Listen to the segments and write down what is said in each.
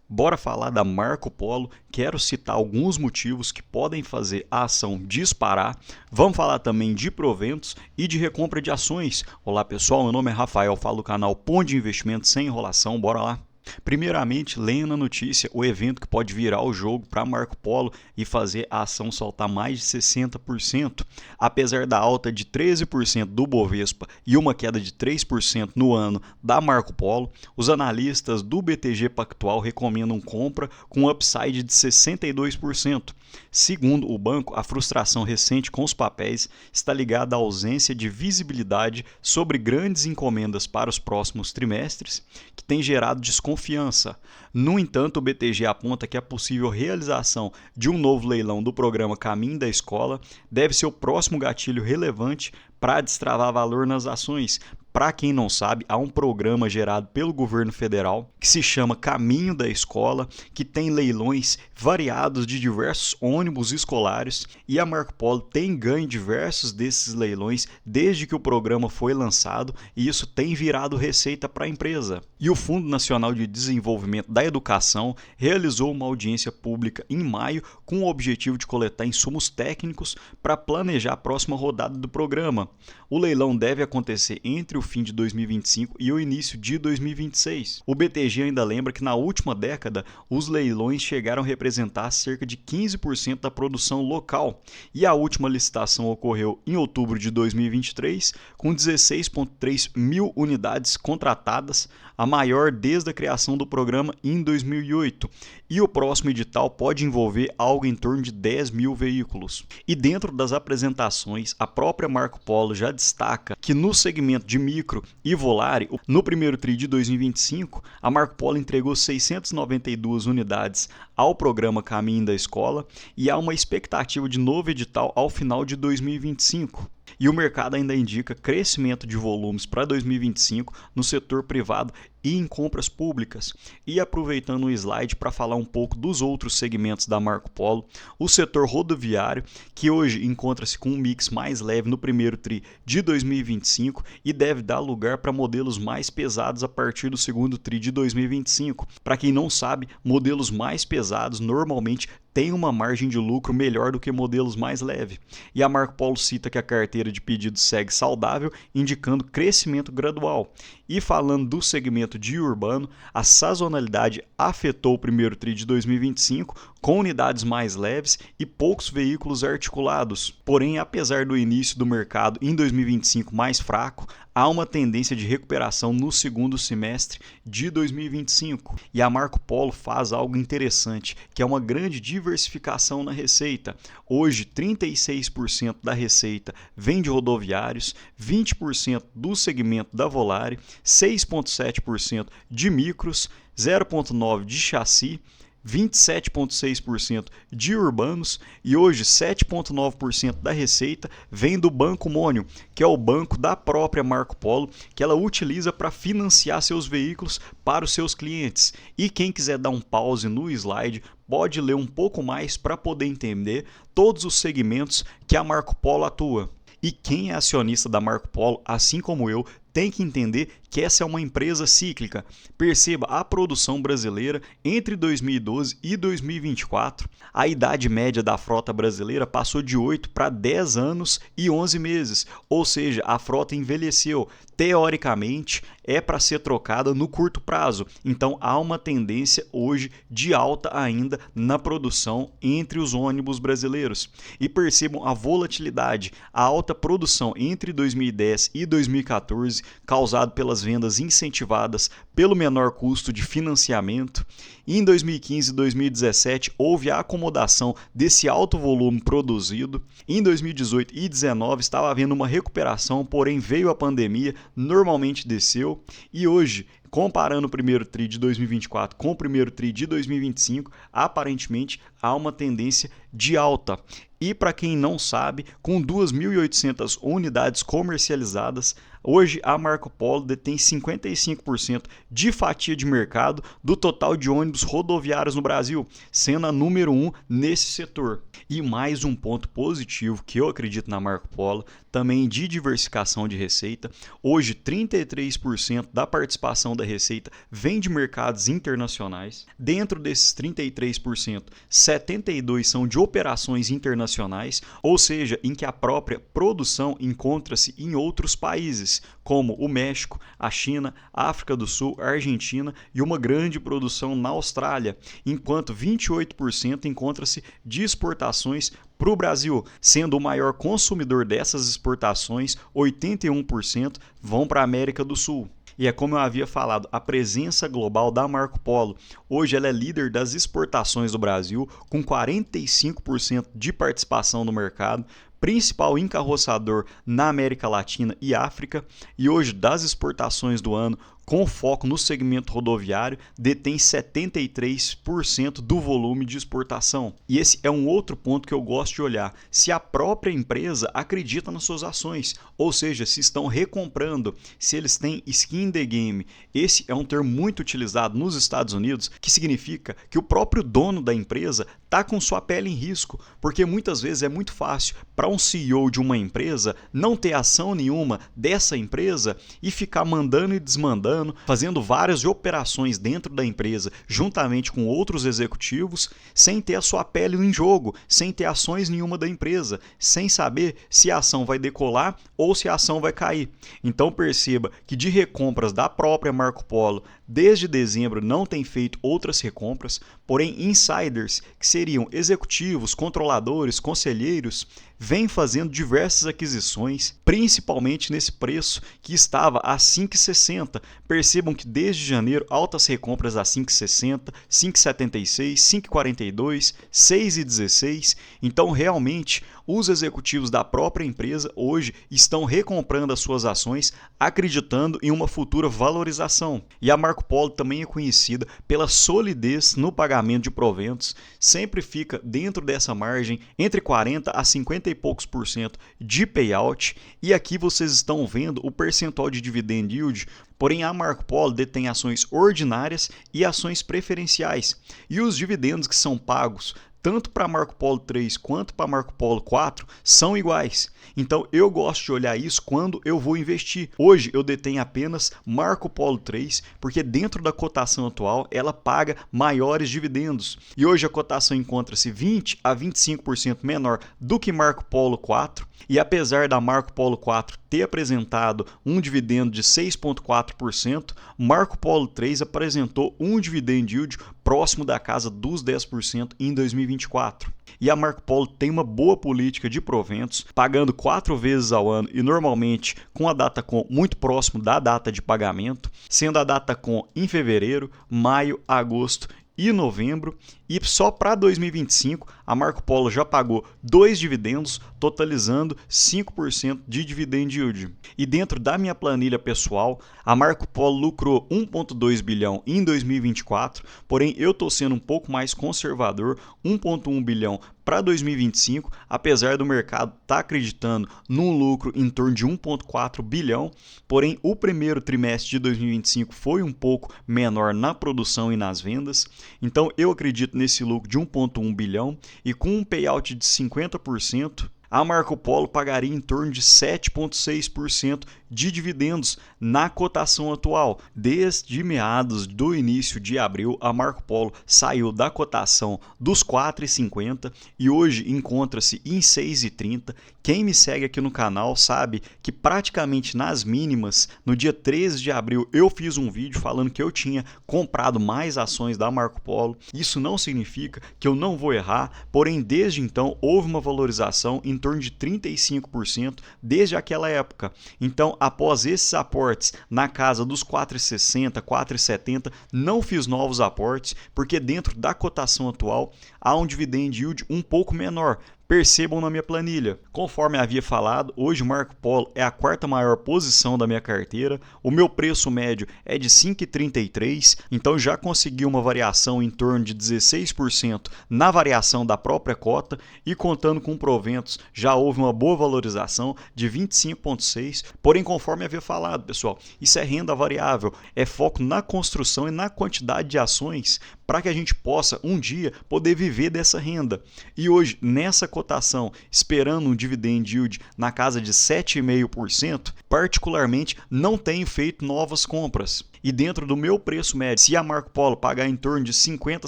Bora falar da Marco Polo. Quero citar alguns motivos que podem fazer a ação disparar. Vamos falar também de proventos e de recompra de ações. Olá pessoal, meu nome é Rafael, falo do canal Ponto de Investimento sem enrolação. Bora lá. Primeiramente, leia na notícia o evento que pode virar o jogo para Marco Polo e fazer a ação saltar mais de 60%. Apesar da alta de 13% do Bovespa e uma queda de 3% no ano da Marco Polo, os analistas do BTG Pactual recomendam compra com upside de 62%. Segundo o banco, a frustração recente com os papéis está ligada à ausência de visibilidade sobre grandes encomendas para os próximos trimestres, que tem gerado desconfiança. No entanto, o BTG aponta que a possível realização de um novo leilão do programa Caminho da Escola deve ser o próximo gatilho relevante para destravar valor nas ações. Para quem não sabe, há um programa gerado pelo governo federal que se chama Caminho da Escola, que tem leilões variados de diversos ônibus escolares, e a Marco Polo tem ganho diversos desses leilões desde que o programa foi lançado, e isso tem virado receita para a empresa. E o Fundo Nacional de Desenvolvimento da Educação realizou uma audiência pública em maio com o objetivo de coletar insumos técnicos para planejar a próxima rodada do programa. O leilão deve acontecer entre o fim de 2025 e o início de 2026. O BTG ainda lembra que na última década os leilões chegaram a representar cerca de 15% da produção local, e a última licitação ocorreu em outubro de 2023 com 16,3 mil unidades contratadas, a maior desde a criação do programa em 2008, e o próximo edital pode envolver algo em torno de 10 mil veículos. E dentro das apresentações, a própria Marco Polo já destaca que no segmento de micro e Volare, no primeiro TRI de 2025, a Marco Polo entregou 692 unidades ao programa Caminho da Escola e há uma expectativa de novo edital ao final de 2025. E o mercado ainda indica crescimento de volumes para 2025 no setor privado e em compras públicas. E aproveitando o slide para falar um pouco dos outros segmentos da Marco Polo, o setor rodoviário, que hoje encontra-se com um mix mais leve no primeiro TRI de 2025 e deve dar lugar para modelos mais pesados a partir do segundo TRI de 2025. Para quem não sabe, modelos mais pesados normalmente tem uma margem de lucro melhor do que modelos mais leves. E a Marco Polo cita que a carteira de pedidos segue saudável, indicando crescimento gradual. E falando do segmento de urbano, a sazonalidade afetou o primeiro TRI de 2025, com unidades mais leves e poucos veículos articulados. Porém, apesar do início do mercado em 2025 mais fraco, há uma tendência de recuperação no segundo semestre de 2025. E a Marco Polo faz algo interessante, que é uma grande diversificação na receita. Hoje, 36% da receita vem de rodoviários, 20% do segmento da Volare, 6,7% de micros, 0,9% de chassi, 27,6% de urbanos, e hoje 7,9% da receita vem do Banco Mônio, que é o banco da própria Marco Polo, que ela utiliza para financiar seus veículos para os seus clientes. E quem quiser dar um pause no slide, pode ler um pouco mais para poder entender todos os segmentos que a Marco Polo atua. E quem é acionista da Marco Polo, assim como eu, tem que entender que essa é uma empresa cíclica. Perceba a produção brasileira entre 2012 e 2024. A idade média da frota brasileira passou de 8 para 10 anos e 11 meses, ou seja, a frota envelheceu. Teoricamente, é para ser trocada no curto prazo. Então, há uma tendência hoje de alta ainda na produção entre os ônibus brasileiros. E percebam a volatilidade, a alta produção entre 2010 e 2014, causado pelas vendas incentivadas pelo menor custo de financiamento. E em 2015 e 2017 houve a acomodação desse alto volume produzido. Em 2018 e 2019 estava havendo uma recuperação, porém veio a pandemia, normalmente desceu, e hoje, comparando o primeiro TRI de 2024 com o primeiro TRI de 2025, aparentemente há uma tendência de alta. E para quem não sabe, com 2.800 unidades comercializadas, hoje a Marco Polo detém 55% de fatia de mercado do total de ônibus rodoviários no Brasil, sendo a número 1 nesse setor. E mais um ponto positivo que eu acredito na Marco Polo, também de diversificação de receita. Hoje, 33% da participação da receita vem de mercados internacionais. Dentro desses 33%, 72% são de operações internacionais, ou seja, em que a própria produção encontra-se em outros países, como o México, a China, a África do Sul, a Argentina e uma grande produção na Austrália, enquanto 28% encontra-se de exportações para o Brasil, sendo o maior consumidor dessas exportações, 81% vão para a América do Sul. E é como eu havia falado, a presença global da Marco Polo. Hoje ela é líder das exportações do Brasil, com 45% de participação no mercado, principal encarroçador na América Latina e África, e hoje das exportações do ano, com foco no segmento rodoviário, detém 73% do volume de exportação. E esse é um outro ponto que eu gosto de olhar, se a própria empresa acredita nas suas ações, ou seja, se estão recomprando, se eles têm skin in the game. Esse é um termo muito utilizado nos Estados Unidos, que significa que o próprio dono da empresa está com sua pele em risco, porque muitas vezes é muito fácil para um CEO de uma empresa não ter ação nenhuma dessa empresa e ficar mandando e desmandando, fazendo várias operações dentro da empresa, juntamente com outros executivos, sem ter a sua pele em jogo, sem ter ações nenhuma da empresa, sem saber se a ação vai decolar ou se a ação vai cair. Então perceba que de recompras da própria Marco Polo, desde dezembro não tem feito outras recompras, porém insiders, que seriam executivos, controladores, conselheiros, vêm fazendo diversas aquisições, principalmente nesse preço que estava a 5,60. Percebam que desde janeiro, altas recompras a 5,60, 5,76, 5,42, 6,16. Então, realmente, os executivos da própria empresa hoje estão recomprando as suas ações, acreditando em uma futura valorização. E a Marco Polo também é conhecida pela solidez no pagamento de proventos, sempre fica dentro dessa margem entre 40 a 50 e poucos por cento de payout, e aqui vocês estão vendo o percentual de dividend yield. Porém, a Marco Polo detém ações ordinárias e ações preferenciais, e os dividendos que são pagos tanto para Marco Polo 3 quanto para Marco Polo 4 são iguais. Então eu gosto de olhar isso quando eu vou investir. Hoje eu detenho apenas Marco Polo 3, porque dentro da cotação atual ela paga maiores dividendos. E hoje a cotação encontra-se 20 a 25% menor do que Marco Polo 4. E apesar da Marco Polo 4 ter apresentado um dividendo de 6,4%, Marco Polo 3 apresentou um dividend yield próximo da casa dos 10% em 2024. E a Marco Polo tem uma boa política de proventos, pagando 4 vezes ao ano e normalmente com a DataCom muito próximo da data de pagamento, sendo a DataCom em fevereiro, maio, agosto e novembro, e só para 2025 a Marco Polo já pagou 2 dividendos, totalizando 5% de dividend yield. E dentro da minha planilha pessoal, a Marco Polo lucrou 1,2 bilhão em 2024, porém eu estou sendo um pouco mais conservador, 1,1 bilhão para 2025, apesar do mercado estar acreditando num lucro em torno de 1,4 bilhão, porém o primeiro trimestre de 2025 foi um pouco menor na produção e nas vendas, então eu acredito nesse lucro de 1,1 bilhão e com um payout de 50%, a Marco Polo pagaria em torno de 7,6% de dividendos na cotação atual. Desde meados do início de abril, a Marco Polo saiu da cotação dos 4,50 e hoje encontra-se em 6,30. Quem me segue aqui no canal sabe que praticamente nas mínimas, no dia 13 de abril, eu fiz um vídeo falando que eu tinha comprado mais ações da Marco Polo. Isso não significa que eu não vou errar, porém desde então houve uma valorização em torno de 35% desde aquela época. Então, após esses aportes na casa dos 4,60, 4,70, não fiz novos aportes, porque dentro da cotação atual há um dividend yield um pouco menor. Percebam na minha planilha. Conforme havia falado, hoje o Marco Polo é a quarta maior posição da minha carteira. O meu preço médio é de 5,33, então já consegui uma variação em torno de 16% na variação da própria cota e contando com proventos já houve uma boa valorização de 25,6. Porém, conforme havia falado, pessoal, isso é renda variável, é foco na construção e na quantidade de ações para que a gente possa um dia poder viver dessa renda. E hoje, nessa cotação, esperando um dividend yield na casa de 7,5%, particularmente não tenho feito novas compras. e dentro do meu preço médio, se a Marco Polo pagar em torno de 50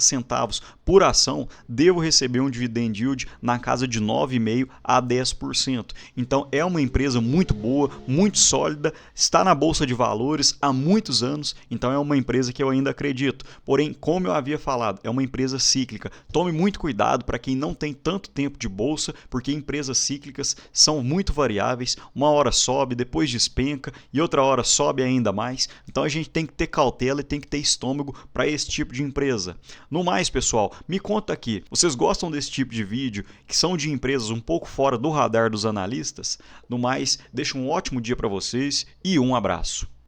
centavos por ação, devo receber um dividend yield na casa de 9,5% a 10%. Então é uma empresa muito boa, muito sólida, está na Bolsa de Valores há muitos anos, então é uma empresa que eu ainda acredito. Porém, como eu havia falado, é uma empresa cíclica. Tome muito cuidado para quem não tem tanto tempo de bolsa, porque empresas cíclicas são muito variáveis. Uma hora sobe, depois despenca e outra hora sobe ainda mais. Então a gente tem que ter cautela e tem que ter estômago para esse tipo de empresa. No mais, pessoal, me conta aqui, vocês gostam desse tipo de vídeo que são de empresas um pouco fora do radar dos analistas? No mais, deixa um ótimo dia para vocês e um abraço.